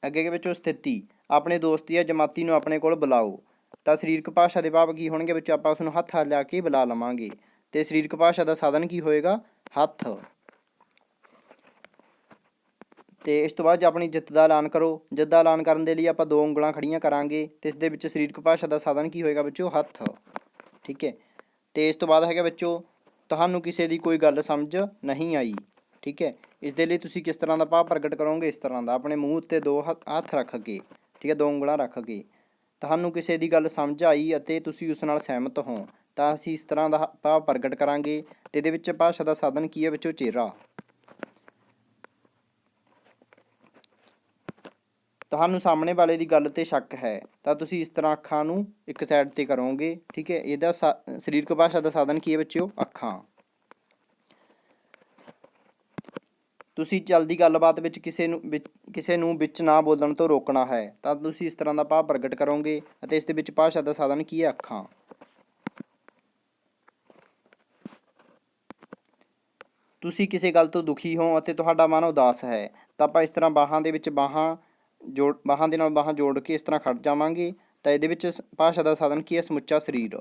A: ਅੱਗੇ ਦੇ ਵਿੱਚੋਂ ਸਥਿਤੀ, ਆਪਣੇ ਦੋਸਤ ਜਾਂ ਜਮਾਤੀ ਨੂੰ ਆਪਣੇ ਕੋਲ ਬੁਲਾਓ। ਤਾਂ ਸਰੀਰਕ ਭਾਸ਼ਾ ਦੇ ਭਾਵ ਕੀ ਹੋਣਗੇ ਵਿੱਚ ਆਪਾਂ ਉਸ ਨੂੰ ਹੱਥ ਲਿਆ ਕੇ ਬੁਲਾ ਲਵਾਂਗੇ ਅਤੇ ਸਰੀਰਕ ਭਾਸ਼ਾ ਦਾ ਸਾਧਨ ਕੀ ਹੋਏਗਾ? ਹੱਥ। ਅਤੇ ਇਸ ਤੋਂ ਬਾਅਦ ਆਪਣੀ ਜਿੱਤ ਦਾ ਐਲਾਨ ਕਰੋ। ਜਿੱਤ ਦਾ ਐਲਾਨ ਕਰਨ ਦੇ ਲਈ ਆਪਾਂ 2 ਉਂਗਲਾਂ ਖੜੀਆਂ ਕਰਾਂਗੇ ਅਤੇ ਇਸ ਦੇ ਵਿੱਚ ਸਰੀਰਕ ਭਾਸ਼ਾ ਦਾ ਸਾਧਨ ਕੀ ਹੋਏਗਾ ਵਿੱਚੋਂ? ਹੱਥ। ਠੀਕ ਹੈ। ਅਤੇ ਇਸ ਤੋਂ ਬਾਅਦ ਹੈਗਾ ਵਿੱਚੋਂ ਤੁਹਾਨੂੰ ਕਿਸੇ ਦੀ ਕੋਈ ਗੱਲ ਸਮਝ ਨਹੀਂ ਆਈ। ਠੀਕ ਹੈ। ਇਸ ਦੇ ਲਈ ਤੁਸੀਂ ਕਿਸ ਤਰ੍ਹਾਂ ਦਾ ਭਾਵ ਪ੍ਰਗਟ ਕਰੋਗੇ? ਇਸ ਤਰ੍ਹਾਂ ਦਾ, ਆਪਣੇ ਮੂੰਹ ਉੱਤੇ 2 ਹੱਥ ਰੱਖ ਕੇ, ਠੀਕ ਹੈ, 2 ਉਂਗਲਾਂ ਰੱਖ ਕੇ। ਤੁਹਾਨੂੰ ਕਿਸੇ ਦੀ ਗੱਲ ਸਮਝ ਆਈ ਅਤੇ ਤੁਸੀਂ ਉਸ ਨਾਲ ਸਹਿਮਤ ਹੋ ਤਾਂ ਅਸੀਂ ਇਸ ਤਰ੍ਹਾਂ ਦਾ ਭਾਵ ਪ੍ਰਗਟ ਕਰਾਂਗੇ। ਅਤੇ ਇਹਦੇ ਵਿੱਚ ਭਾਸ਼ਾ ਦਾ ਸਾਧਨ ਕੀ ਹੈ ਵਿੱਚੋਂ? ਚਿਹਰਾ। ਤੁਹਾਨੂੰ ਸਾਹਮਣੇ ਵਾਲੇ ਦੀ ਗੱਲ 'ਤੇ ਸ਼ੱਕ ਹੈ ਤਾਂ ਤੁਸੀਂ ਇਸ ਤਰ੍ਹਾਂ ਅੱਖਾਂ ਨੂੰ ਇੱਕ ਸਾਈਡ 'ਤੇ ਕਰੋਗੇ। ਠੀਕ ਹੈ। ਇਹਦਾ ਸਰੀਰਕ ਭਾਸ਼ਾ ਦਾ ਸਾਧਨ ਕੀ ਹੈ ਵਿੱਚੋਂ? ਅੱਖਾਂ। ਤੁਸੀਂ ਚੱਲਦੀ ਗੱਲਬਾਤ ਵਿੱਚ ਕਿਸੇ ਨੂੰ ਵਿੱਚ ਨਾ ਬੋਲਣ ਤੋਂ ਰੋਕਣਾ ਹੈ ਤਾਂ ਤੁਸੀਂ ਇਸ ਤਰ੍ਹਾਂ ਦਾ ਭਾਵ ਪ੍ਰਗਟ ਕਰੋਗੇ ਅਤੇ ਇਸ ਦੇ ਵਿੱਚ ਭਾਸ਼ਾ ਦਾ ਸਾਧਨ ਕੀ ਹੈ? ਅੱਖਾਂ। ਤੁਸੀਂ ਕਿਸੇ ਗੱਲ ਤੋਂ ਦੁਖੀ ਹੋ ਅਤੇ ਤੁਹਾਡਾ ਮਨ ਉਦਾਸ ਹੈ ਤਾਂ ਆਪਾਂ ਇਸ ਤਰ੍ਹਾਂ ਬਾਹਾਂ ਦੇ ਵਿੱਚ ਬਾਹਾਂ ਦੇ ਨਾਲ ਬਾਹਾਂ ਜੋੜ ਕੇ ਇਸ ਤਰ੍ਹਾਂ ਖੜ੍ਹ ਜਾਵਾਂਗੇ ਤਾਂ ਇਹਦੇ ਵਿੱਚ ਭਾਸ਼ਾ ਦਾ ਸਾਧਨ ਕੀ ਹੈ? ਸਮੁੱਚਾ ਸਰੀਰ।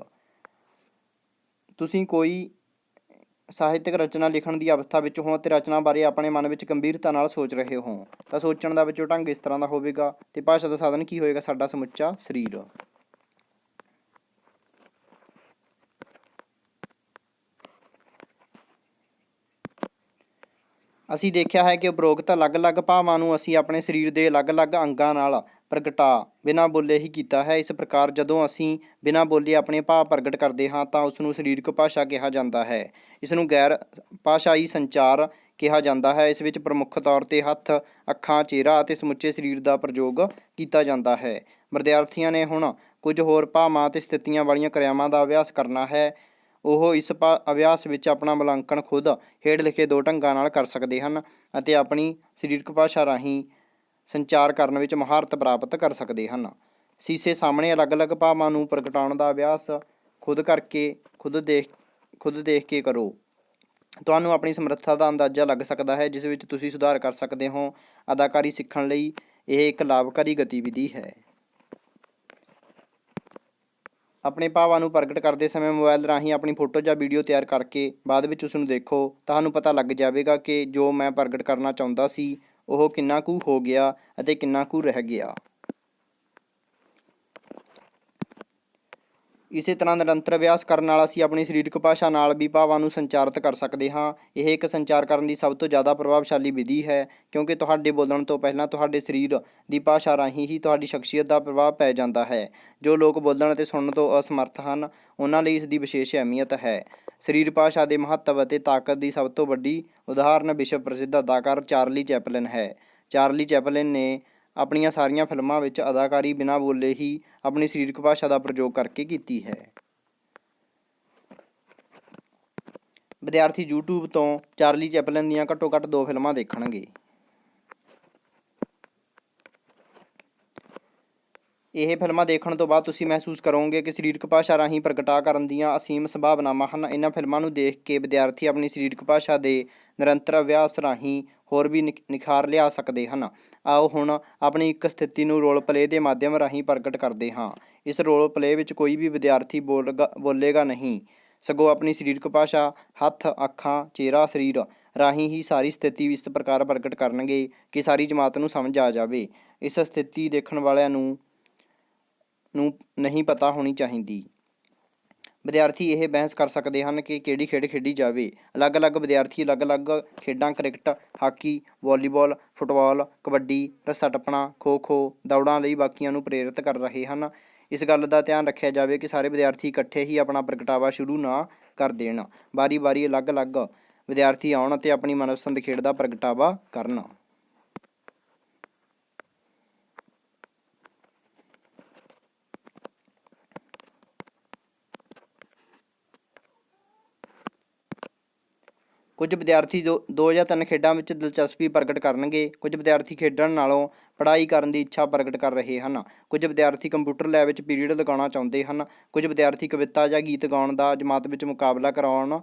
A: ਤੁਸੀਂ ਕੋਈ ਸਾਹਿਤਕ ਰਚਨਾ ਲਿਖਣ ਦੀ ਅਵਸਥਾ ਵਿੱਚ ਹੋ ਅਤੇ ਰਚਨਾ ਬਾਰੇ ਆਪਣੇ ਮਨ ਵਿੱਚ ਗੰਭੀਰਤਾ ਨਾਲ ਸੋਚ ਰਹੇ ਹੋ ਤਾਂ ਸੋਚਣ ਦਾ ਵਿੱਚੋਂ ਢੰਗ ਇਸ ਤਰ੍ਹਾਂ ਦਾ ਹੋਵੇਗਾ ਅਤੇ ਭਾਸ਼ਾ ਦਾ ਸਾਧਨ ਕੀ ਹੋਏਗਾ? ਸਾਡਾ ਸਮੁੱਚਾ ਸਰੀਰ। ਅਸੀਂ ਦੇਖਿਆ ਹੈ ਕਿ ਉਪਰੋਕਤ ਅਲੱਗ-ਅਲੱਗ ਭਾਵਾਂ ਨੂੰ ਅਸੀਂ ਆਪਣੇ ਸਰੀਰ ਦੇ ਅਲੱਗ-ਅਲੱਗ ਅੰਗਾਂ ਨਾਲ ਪ੍ਰਗਟਾ ਬਿਨਾਂ ਬੋਲੇ ਹੀ ਕੀਤਾ ਹੈ। ਇਸ ਪ੍ਰਕਾਰ ਜਦੋਂ ਅਸੀਂ ਬਿਨਾਂ ਬੋਲੇ ਆਪਣੇ ਭਾਵ ਪ੍ਰਗਟ ਕਰਦੇ ਹਾਂ ਤਾਂ ਉਸ ਨੂੰ ਸਰੀਰਕ ਭਾਸ਼ਾ ਕਿਹਾ ਜਾਂਦਾ ਹੈ। ਇਸ ਨੂੰ ਗੈਰ ਭਾਸ਼ਾਈ ਸੰਚਾਰ ਕਿਹਾ ਜਾਂਦਾ ਹੈ। ਇਸ ਵਿੱਚ ਪ੍ਰਮੁੱਖ ਤੌਰ 'ਤੇ ਹੱਥ, ਅੱਖਾਂ, ਚਿਹਰਾ ਅਤੇ ਸਮੁੱਚੇ ਸਰੀਰ ਦਾ ਪ੍ਰਯੋਗ ਕੀਤਾ ਜਾਂਦਾ ਹੈ। ਵਿਦਿਆਰਥੀਆਂ ਨੇ ਹੁਣ ਕੁਝ ਹੋਰ ਭਾਵਾਂ ਅਤੇ ਸਥਿਤੀਆਂ ਵਾਲੀਆਂ ਕਿਰਿਆਵਾਂ ਦਾ ਅਭਿਆਸ ਕਰਨਾ ਹੈ। ਉਹ ਇਸ ਅਭਿਆਸ ਵਿੱਚ ਆਪਣਾ ਮੁਲਾਂਕਣ ਖੁਦ ਹੇਠ ਲਿਖੇ 2 ਢੰਗਾਂ ਨਾਲ ਕਰ ਸਕਦੇ ਹਨ ਅਤੇ ਆਪਣੀ ਸਰੀਰਕ ਭਾਸ਼ਾ ਰਾਹੀਂ ਸੰਚਾਰ ਕਰਨ ਵਿੱਚ ਮਹਾਰਤ ਪ੍ਰਾਪਤ ਕਰ ਸਕਦੇ ਹਨ। ਸ਼ੀਸ਼ੇ ਸਾਹਮਣੇ ਅਲੱਗ-ਅਲੱਗ ਭਾਵਾਂ ਨੂੰ ਪ੍ਰਗਟਾਉਣ ਦਾ ਅਭਿਆਸ ਖੁਦ ਦੇਖ ਕੇ ਕਰੋ। ਤੁਹਾਨੂੰ ਆਪਣੀ ਸਮਰੱਥਾ ਦਾ ਅੰਦਾਜ਼ਾ ਲੱਗ ਸਕਦਾ ਹੈ ਜਿਸ ਵਿੱਚ ਤੁਸੀਂ ਸੁਧਾਰ ਕਰ ਸਕਦੇ ਹੋ। ਅਦਾਕਾਰੀ ਸਿੱਖਣ ਲਈ ਇਹ ਇੱਕ ਲਾਭਕਾਰੀ ਗਤੀਵਿਧੀ ਹੈ। ਆਪਣੇ ਭਾਵਾਂ ਨੂੰ ਪ੍ਰਗਟ ਕਰਦੇ ਸਮੇਂ ਮੋਬਾਈਲ ਰਾਹੀਂ ਆਪਣੀ ਫੋਟੋ ਜਾਂ ਵੀਡੀਓ ਤਿਆਰ ਕਰਕੇ ਬਾਅਦ ਵਿੱਚ ਉਸ ਨੂੰ ਦੇਖੋ। ਤੁਹਾਨੂੰ ਪਤਾ ਲੱਗ ਜਾਵੇਗਾ ਕਿ ਜੋ ਮੈਂ ਪ੍ਰਗਟ ਕਰਨਾ ਚਾਹੁੰਦਾ ਸੀ ਉਹ ਕਿੰਨਾ ਕੁ ਹੋ ਗਿਆ ਅਤੇ ਕਿੰਨਾ ਕੁ ਰਹਿ ਗਿਆ। ਇਸੇ ਤਰ੍ਹਾਂ ਨਿਰੰਤਰ ਅਭਿਆਸ ਕਰਨ ਨਾਲ ਅਸੀਂ ਆਪਣੀ ਸਰੀਰਕ ਭਾਸ਼ਾ ਨਾਲ ਵੀ ਭਾਵਾਂ ਨੂੰ ਸੰਚਾਰਿਤ ਕਰ ਸਕਦੇ ਹਾਂ। ਇਹ ਇੱਕ ਸੰਚਾਰ ਕਰਨ ਦੀ ਸਭ ਤੋਂ ਜ਼ਿਆਦਾ ਪ੍ਰਭਾਵਸ਼ਾਲੀ ਵਿਧੀ ਹੈ ਕਿਉਂਕਿ ਤੁਹਾਡੇ ਬੋਲਣ ਤੋਂ ਪਹਿਲਾਂ ਤੁਹਾਡੇ ਸਰੀਰ ਦੀ ਭਾਸ਼ਾ ਰਾਹੀਂ ਹੀ ਤੁਹਾਡੀ ਸ਼ਖਸੀਅਤ ਦਾ ਪ੍ਰਭਾਵ ਪੈ ਜਾਂਦਾ ਹੈ। ਜੋ ਲੋਕ ਬੋਲਣ ਅਤੇ ਸੁਣਨ ਤੋਂ ਅਸਮਰੱਥ ਹਨ ਉਹਨਾਂ ਲਈ ਇਸ ਦੀ ਵਿਸ਼ੇਸ਼ ਅਹਿਮੀਅਤ ਹੈ। ਸਰੀਰ ਭਾਸ਼ਾ ਦੇ ਮਹੱਤਵ ਅਤੇ ਤਾਕਤ ਦੀ ਸਭ ਤੋਂ ਵੱਡੀ ਉਦਾਹਰਨ ਵਿਸ਼ਵ ਪ੍ਰਸਿੱਧ ਅਦਾਕਾਰ ਚਾਰਲੀ ਚੈਪਲਿਨ ਹੈ। ਚਾਰਲੀ ਚੈਪਲਿਨ ਨੇ ਆਪਣੀਆਂ ਸਾਰੀਆਂ ਫਿਲਮਾਂ ਵਿੱਚ ਅਦਾਕਾਰੀ ਬਿਨਾਂ ਬੋਲੇ ਹੀ ਆਪਣੀ ਸਰੀਰਕ ਭਾਸ਼ਾ ਦਾ ਪ੍ਰਯੋਗ ਕਰਕੇ ਕੀਤੀ ਹੈ। ਵਿਦਿਆਰਥੀ YouTube ਤੋਂ ਚਾਰਲੀ ਚੈਪਲਿਨ ਦੀਆਂ ਘੱਟੋ ਘੱਟ 2 ਫਿਲਮਾਂ ਦੇਖਣਗੇ। ਇਹ ਫਿਲਮਾਂ ਦੇਖਣ ਤੋਂ ਬਾਅਦ ਤੁਸੀਂ ਮਹਿਸੂਸ ਕਰੋਗੇ ਕਿ ਸਰੀਰਕ ਭਾਸ਼ਾ ਰਾਹੀਂ ਪ੍ਰਗਟਾ ਕਰਨ ਦੀਆਂ ਅਸੀਮ ਸੰਭਾਵਨਾਵਾਂ ਹਨ। ਇਹਨਾਂ ਫਿਲਮਾਂ ਨੂੰ ਦੇਖ ਕੇ ਵਿਦਿਆਰਥੀ ਆਪਣੀ ਸਰੀਰਕ ਭਾਸ਼ਾ ਦੇ ਨਿਰੰਤਰ ਅਭਿਆਸ ਰਾਹੀਂ ਹੋਰ ਵੀ ਨਿਖਾਰ ਲਿਆ ਸਕਦੇ ਹਨ। ਆਓ ਹੁਣ ਆਪਣੀ ਇੱਕ ਸਥਿਤੀ ਨੂੰ ਰੋਲ ਪਲੇਅ ਦੇ ਮਾਧਿਅਮ ਰਾਹੀਂ ਪ੍ਰਗਟ ਕਰਦੇ ਹਾਂ। ਇਸ ਰੋਲ ਪਲੇਅ ਵਿੱਚ ਕੋਈ ਵੀ ਵਿਦਿਆਰਥੀ ਬੋਲੇਗਾ ਨਹੀਂ ਸਗੋਂ ਆਪਣੀ ਸਰੀਰਕ ਭਾਸ਼ਾ ਹੱਥ, ਅੱਖਾਂ, ਚਿਹਰਾ, ਸਰੀਰ ਰਾਹੀਂ ਹੀ ਸਾਰੀ ਸਥਿਤੀ ਇਸ ਪ੍ਰਕਾਰ ਪ੍ਰਗਟ ਕਰਨਗੇ ਕਿ ਸਾਰੀ ਜਮਾਤ ਨੂੰ ਸਮਝ ਆ ਜਾਵੇ। ਇਸ ਸਥਿਤੀ ਦੇਖਣ ਵਾਲਿਆਂ ਨੂੰ ਨਹੀਂ ਪਤਾ ਹੋਣੀ ਚਾਹੀਦੀ। ਵਿਦਿਆਰਥੀ ਇਹ ਬਹਿਸ ਕਰ ਸਕਦੇ ਹਨ ਕਿ ਕਿਹੜੀ ਖੇਡ ਖੇਡੀ ਜਾਵੇ। ਅਲੱਗ-ਅਲੱਗ ਵਿਦਿਆਰਥੀ ਅਲੱਗ-ਅਲੱਗ ਖੇਡਾਂ cricket, hockey, volleyball, football, kabaddi, ਰੱਸਾ ਟੱਪਣਾ, ਖੋ-ਖੋ, ਦੌੜਾਂ ਲਈ ਬਾਕੀਆਂ ਨੂੰ ਪ੍ਰੇਰਿਤ ਕਰ ਰਹੇ ਹਨ। ਇਸ ਗੱਲ ਦਾ ਧਿਆਨ ਰੱਖਿਆ ਜਾਵੇ ਕਿ ਸਾਰੇ ਵਿਦਿਆਰਥੀ ਇਕੱਠੇ ਹੀ ਆਪਣਾ ਪ੍ਰਗਟਾਵਾ ਸ਼ੁਰੂ ਨਾ ਕਰ ਦੇਣ। ਵਾਰੀ-ਵਾਰੀ ਅਲੱਗ-ਅਲੱਗ ਵਿਦਿਆਰਥੀ ਆਉਣ ਅਤੇ ਆਪਣੀ ਮਨਪਸੰਦ ਖੇਡ ਦਾ ਪ੍ਰਗਟਾਵਾ ਕਰਨ। ਕੁਝ ਵਿਦਿਆਰਥੀ 2 ਜਾਂ 3 ਖੇਡਾਂ ਵਿੱਚ ਦਿਲਚਸਪੀ ਪ੍ਰਗਟ ਕਰਨਗੇ। ਕੁਝ ਵਿਦਿਆਰਥੀ ਖੇਡਣ ਨਾਲੋਂ ਪੜ੍ਹਾਈ ਕਰਨ ਦੀ ਇੱਛਾ ਪ੍ਰਗਟ ਕਰ ਰਹੇ ਹਨ। ਕੁਝ ਵਿਦਿਆਰਥੀ ਕੰਪਿਊਟਰ ਲੈਬ ਵਿੱਚ ਪੀਰੀਅਡ ਲਗਾਉਣਾ ਚਾਹੁੰਦੇ ਹਨ। ਕੁਝ ਵਿਦਿਆਰਥੀ ਕਵਿਤਾ ਜਾਂ ਗੀਤ ਗਾਉਣ ਦਾ ਜਮਾਤ ਵਿੱਚ ਮੁਕਾਬਲਾ ਕਰਾਉਣ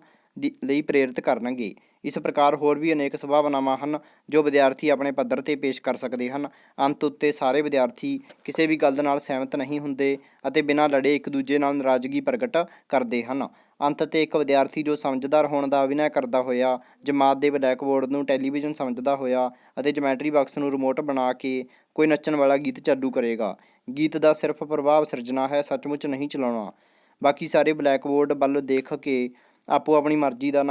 A: ਲਈ ਪ੍ਰੇਰਿਤ ਕਰਨਗੇ। ਇਸ ਪ੍ਰਕਾਰ ਹੋਰ ਵੀ ਅਨੇਕ ਸੰਭਾਵਨਾਵਾਂ ਹਨ ਜੋ ਵਿਦਿਆਰਥੀ ਆਪਣੇ ਪੱਧਰ 'ਤੇ ਪੇਸ਼ ਕਰ ਸਕਦੇ ਹਨ। ਅੰਤ ਉੱਤੇ ਸਾਰੇ ਵਿਦਿਆਰਥੀ ਕਿਸੇ ਵੀ ਗੱਲ ਨਾਲ ਸਹਿਮਤ ਨਹੀਂ ਹੁੰਦੇ ਅਤੇ ਬਿਨਾਂ ਲੜੇ ਇੱਕ ਦੂਜੇ ਨਾਲ ਨਾਰਾਜ਼ਗੀ ਪ੍ਰਗਟ ਕਰਦੇ ਹਨ। ਅੰਤ 'ਤੇ ਇੱਕ ਵਿਦਿਆਰਥੀ ਜੋ ਸਮਝਦਾਰ ਹੋਣ ਦਾ ਅਭਿਨੈ ਕਰਦਾ ਹੋਇਆ, ਜਮਾਤ ਦੇ ਬਲੈਕਬੋਰਡ ਨੂੰ ਟੈਲੀਵਿਜ਼ਨ ਸਮਝਦਾ ਹੋਇਆ ਅਤੇ ਜਮੈਟਰੀ ਬਾਕਸ ਨੂੰ ਰਿਮੋਟ ਬਣਾ ਕੇ ਕੋਈ ਨੱਚਣ ਵਾਲਾ ਗੀਤ ਚਾਲੂ ਕਰੇਗਾ। ਗੀਤ ਦਾ ਸਿਰਫ ਪ੍ਰਭਾਵ ਸਿਰਜਣਾ ਹੈ, ਸੱਚਮੁੱਚ ਨਹੀਂ ਚਲਾਉਣਾ। ਬਾਕੀ ਸਾਰੇ ਬਲੈਕਬੋਰਡ ਵੱਲ ਦੇਖ ਕੇ ਆਪੋ ਆਪਣੀ ਮਰਜ਼ੀ ਦਾ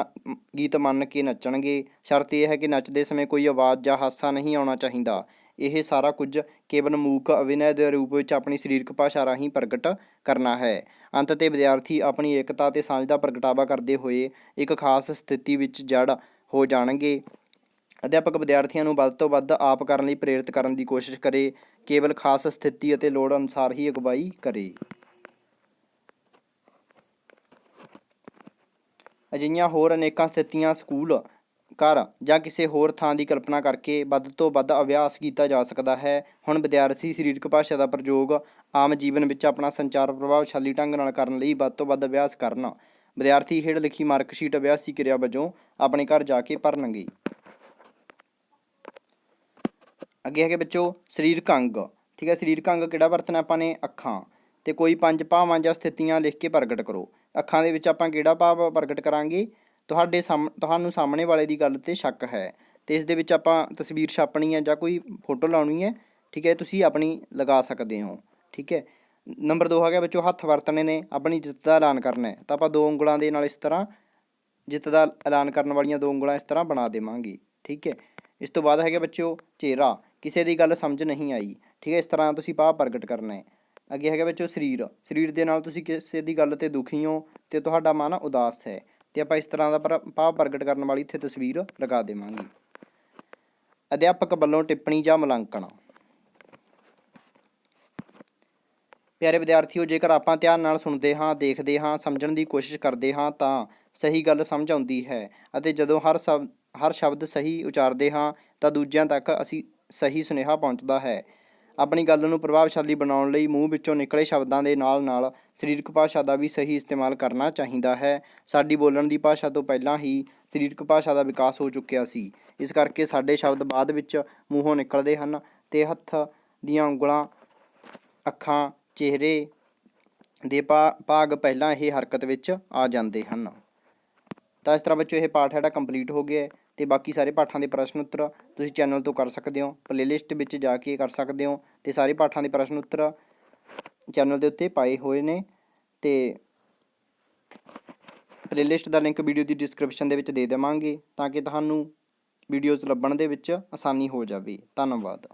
A: ਗੀਤ ਮੰਨ ਕੇ ਨੱਚਣਗੇ। ਸ਼ਰਤ ਇਹ ਹੈ ਕਿ ਨੱਚਦੇ ਸਮੇਂ ਕੋਈ ਆਵਾਜ਼ ਜਾਂ ਹਾਸਾ ਨਹੀਂ ਆਉਣਾ ਚਾਹੀਦਾ। ਇਹ ਸਾਰਾ ਕੁਝ ਕੇਵਲ ਮੂਕ ਅਭਿਨੈ ਦੇ ਰੂਪ ਵਿੱਚ ਆਪਣੀ ਸਰੀਰਕ ਭਾਸ਼ਾ ਰਾਹੀਂ ਪ੍ਰਗਟ ਕਰਨਾ ਹੈ। ਅੰਤ 'ਤੇ ਵਿਦਿਆਰਥੀ ਆਪਣੀ ਏਕਤਾ ਅਤੇ ਸਾਂਝ ਦਾ ਪ੍ਰਗਟਾਵਾ ਕਰਦੇ ਹੋਏ ਇੱਕ ਖਾਸ ਸਥਿਤੀ ਵਿੱਚ ਜੜ ਹੋ ਜਾਣਗੇ। ਅਧਿਆਪਕ ਵਿਦਿਆਰਥੀਆਂ ਨੂੰ ਵੱਧ ਤੋਂ ਵੱਧ ਆਪ ਕਰਨ ਲਈ ਪ੍ਰੇਰਿਤ ਕਰਨ ਦੀ ਕੋਸ਼ਿਸ਼ ਕਰੇ, ਕੇਵਲ ਖਾਸ ਸਥਿਤੀ ਅਤੇ ਲੋੜ ਅਨੁਸਾਰ ਹੀ ਅਗਵਾਈ ਕਰੇ। ਅਜਿਹੀਆਂ ਹੋਰ ਅਨੇਕਾਂ ਸਥਿਤੀਆਂ ਸਕੂਲ, ਘਰ ਜਾਂ ਕਿਸੇ ਹੋਰ ਥਾਂ ਦੀ ਕਲਪਨਾ ਕਰਕੇ ਵੱਧ ਤੋਂ ਵੱਧ ਅਭਿਆਸ ਕੀਤਾ ਜਾ ਸਕਦਾ ਹੈ। ਹੁਣ ਵਿਦਿਆਰਥੀ ਸਰੀਰਕ ਭਾਸ਼ਾ ਦਾ ਪ੍ਰਯੋਗ ਆਮ ਜੀਵਨ ਵਿੱਚ ਆਪਣਾ ਸੰਚਾਰ ਪ੍ਰਭਾਵਸ਼ਾਲੀ ਢੰਗ ਨਾਲ ਕਰਨ ਲਈ ਵੱਧ ਤੋਂ ਵੱਧ ਅਭਿਆਸ ਕਰਨ। ਵਿਦਿਆਰਥੀ ਹੇਠ ਲਿਖੀ ਮਾਰਕਸ਼ੀਟ ਅਭਿਆਸੀ ਕਿਰਿਆ ਵਜੋਂ ਆਪਣੇ ਘਰ ਜਾ ਕੇ ਭਰਨਗੇ। ਅੱਗੇ ਹੈਗੇ ਬੱਚੋ ਸਰੀਰਕ ਅੰਗ। ਠੀਕ ਹੈ, ਸਰੀਰਕ ਅੰਗ ਕਿਹੜਾ ਵਰਤਣਾ ਆਪਾਂ ਨੇ? ਅੱਖਾਂ। ਅਤੇ ਕੋਈ 5 ਭਾਵਾਂ ਜਾਂ ਸਥਿਤੀਆਂ ਲਿਖ ਕੇ ਪ੍ਰਗਟ ਕਰੋ। ਅੱਖਾਂ ਦੇ ਵਿੱਚ ਆਪਾਂ ਕਿਹੜਾ ਭਾਵ ਪ੍ਰਗਟ ਕਰਾਂਗੇ? ਤੁਹਾਨੂੰ ਸਾਹਮਣੇ ਵਾਲੇ ਦੀ ਗੱਲ 'ਤੇ ਸ਼ੱਕ ਹੈ ਅਤੇ ਇਸ ਦੇ ਵਿੱਚ ਆਪਾਂ ਤਸਵੀਰ ਛਾਪਣੀ ਹੈ ਜਾਂ ਕੋਈ ਫੋਟੋ ਲਾਉਣੀ ਹੈ। ਠੀਕ ਹੈ, ਤੁਸੀਂ ਆਪਣੀ ਲਗਾ ਸਕਦੇ ਹੋ। ਠੀਕ ਹੈ। ਨੰਬਰ 2 ਹੈਗਾ ਬੱਚੋ ਹੱਥ ਵਰਤਣੇ ਨੇ, ਆਪਣੀ ਜਿੱਤ ਦਾ ਐਲਾਨ ਕਰਨਾ ਹੈ ਤਾਂ ਆਪਾਂ 2 ਉਂਗਲਾਂ ਦੇ ਨਾਲ ਇਸ ਤਰ੍ਹਾਂ ਜਿੱਤ ਦਾ ਐਲਾਨ ਕਰਨ ਵਾਲੀਆਂ 2 ਉਂਗਲਾਂ ਇਸ ਤਰ੍ਹਾਂ ਬਣਾ ਦੇਵਾਂਗੇ। ਠੀਕ ਹੈ। ਇਸ ਤੋਂ ਬਾਅਦ ਹੈਗਾ ਬੱਚੋ ਚਿਹਰਾ, ਕਿਸੇ ਦੀ ਗੱਲ ਸਮਝ ਨਹੀਂ ਆਈ। ਠੀਕ ਹੈ, ਇਸ ਤਰ੍ਹਾਂ ਤੁਸੀਂ ਭਾਵ ਪ੍ਰਗਟ ਕਰਨਾ ਹੈ। ਅੱਗੇ ਹੈਗਾ ਬੱਚੋ ਸਰੀਰ, ਸਰੀਰ ਦੇ ਨਾਲ ਤੁਸੀਂ ਕਿਸੇ ਦੀ ਗੱਲ 'ਤੇ ਦੁਖੀ ਹੋ ਅਤੇ ਤੁਹਾਡਾ ਮਨ ਉਦਾਸ ਹੈ ਅਤੇ ਆਪਾਂ ਇਸ ਤਰ੍ਹਾਂ ਦਾ ਭਾਵ ਪ੍ਰਗਟ ਕਰਨ ਵਾਲੀ ਇੱਥੇ ਤਸਵੀਰ ਲਗਾ ਦੇਵਾਂਗੇ। ਅਧਿਆਪਕ ਵੱਲੋਂ ਟਿੱਪਣੀ ਜਾਂ ਮੁਲਾਂਕਣ। ਪਿਆਰੇ ਵਿਦਿਆਰਥੀਓ, ਜੇਕਰ ਆਪਾਂ ਧਿਆਨ ਨਾਲ ਸੁਣਦੇ ਹਾਂ, ਦੇਖਦੇ ਹਾਂ, ਸਮਝਣ ਦੀ ਕੋਸ਼ਿਸ਼ ਕਰਦੇ ਹਾਂ ਤਾਂ ਸਹੀ ਗੱਲ ਸਮਝ ਆਉਂਦੀ ਹੈ ਅਤੇ ਜਦੋਂ ਹਰ ਸ਼ਬਦ ਸਹੀ ਉਚਾਰਦੇ ਹਾਂ ਤਾਂ ਦੂਜਿਆਂ ਤੱਕ ਸਹੀ ਸੁਨੇਹਾ ਪਹੁੰਚਦਾ ਹੈ। ਆਪਣੀ ਗੱਲ ਨੂੰ ਪ੍ਰਭਾਵਸ਼ਾਲੀ ਬਣਾਉਣ ਲਈ ਮੂੰਹ ਵਿੱਚੋਂ ਨਿਕਲੇ ਸ਼ਬਦਾਂ ਦੇ ਨਾਲ ਨਾਲ ਸਰੀਰਕ ਭਾਸ਼ਾ ਦਾ ਵੀ ਸਹੀ ਇਸਤੇਮਾਲ ਕਰਨਾ ਚਾਹੀਦਾ ਹੈ। ਸਾਡੀ ਬੋਲਣ ਦੀ ਭਾਸ਼ਾ ਤੋਂ ਪਹਿਲਾਂ ਹੀ ਸਰੀਰਕ ਭਾਸ਼ਾ ਦਾ ਵਿਕਾਸ ਹੋ ਚੁੱਕਿਆ ਸੀ। ਇਸ ਕਰਕੇ ਸਾਡੇ ਸ਼ਬਦ ਬਾਅਦ ਵਿੱਚ ਮੂੰਹੋਂ ਨਿਕਲਦੇ ਹਨ ਅਤੇ ਹੱਥ ਦੀਆਂ ਉਂਗਲਾਂ, ਅੱਖਾਂ, ਚਿਹਰੇ ਦੇ ਭਾਗ ਪਹਿਲਾਂ ਇਹ ਹਰਕਤ ਵਿੱਚ ਆ ਜਾਂਦੇ ਹਨ। ਤਾਂ ਇਸ ਤਰ੍ਹਾਂ ਬੱਚੋ ਇਹ ਪਾਠ ਜਿਹੜਾ ਕੰਪਲੀਟ ਹੋ ਗਿਆ ਅਤੇ ਬਾਕੀ ਸਾਰੇ ਪਾਠਾਂ ਦੇ ਪ੍ਰਸ਼ਨ ਉੱਤਰ ਤੁਸੀਂ ਚੈਨਲ ਤੋਂ ਕਰ ਸਕਦੇ ਹੋ, ਪਲੇਲਿਸਟ ਵਿੱਚ ਜਾ ਕੇ ਕਰ ਸਕਦੇ ਹੋ ਅਤੇ ਸਾਰੇ ਪਾਠਾਂ ਦੇ ਪ੍ਰਸ਼ਨ ਉੱਤਰ ਚੈਨਲ ਦੇ ਉੱਤੇ ਪਾਏ ਹੋਏ ਨੇ ਅਤੇ ਪਲੇਲਿਸਟ ਦਾ ਲਿੰਕ ਵੀਡੀਓ ਦੀ ਡਿਸਕ੍ਰਿਪਸ਼ਨ ਦੇ ਵਿੱਚ ਦੇ ਦੇਵਾਂਗੇ ਤਾਂ ਕਿ ਤੁਹਾਨੂੰ ਵੀਡੀਓਜ਼ ਲੱਭਣ ਦੇ ਵਿੱਚ ਆਸਾਨੀ ਹੋ ਜਾਵੇ। ਧੰਨਵਾਦ।